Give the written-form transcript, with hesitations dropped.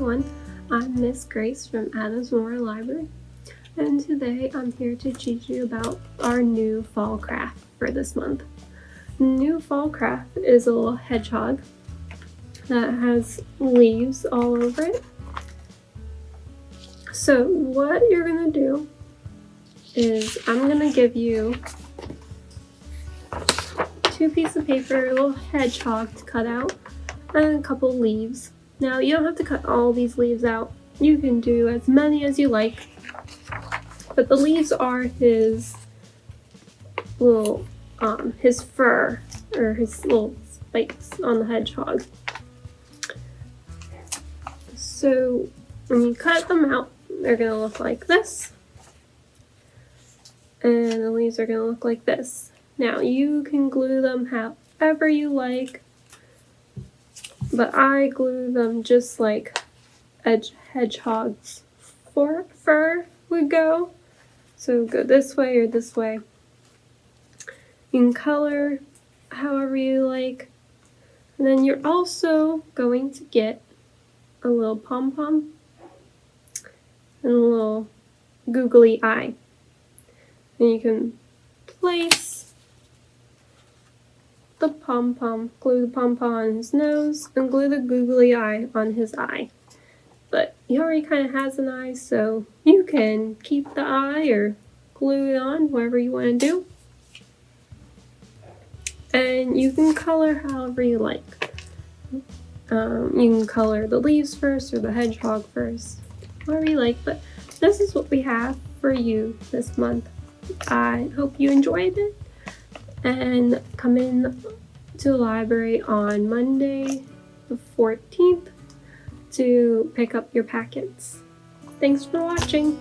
everyone, I'm Miss Grace from Adams Memorial Library, and today I'm here to teach you about our new fall craft for this month. New fall craft is a little hedgehog that has leaves all over it. So what you're going to do is I'm going to give you 2 pieces of paper, a little hedgehog to cut out, and a couple leaves. Now you don't have to cut all these leaves out. You can do as many as you like. But the leaves are his little, his fur, or his little spikes on the hedgehog. So when you cut them out, they're going to look like this. And the leaves are going to look like this. Now you can glue them however you like, but I glue them just like hedgehog's fur would go. So go this way or this way. You can color however you like. And then you're also going to get a little pom-pom and a little googly eye. And you can place the pom-pom, glue the pom-pom on his nose, and glue the googly eye on his eye. But he already kind of has an eye, so you can keep the eye or glue it on, whatever you want to do. And you can color however you like. You can color the leaves first or the hedgehog first, whatever you like, but this is what we have for you this month. I hope you enjoyed it, and come in to the library on Monday the 14th to pick up your packets. Thanks for watching.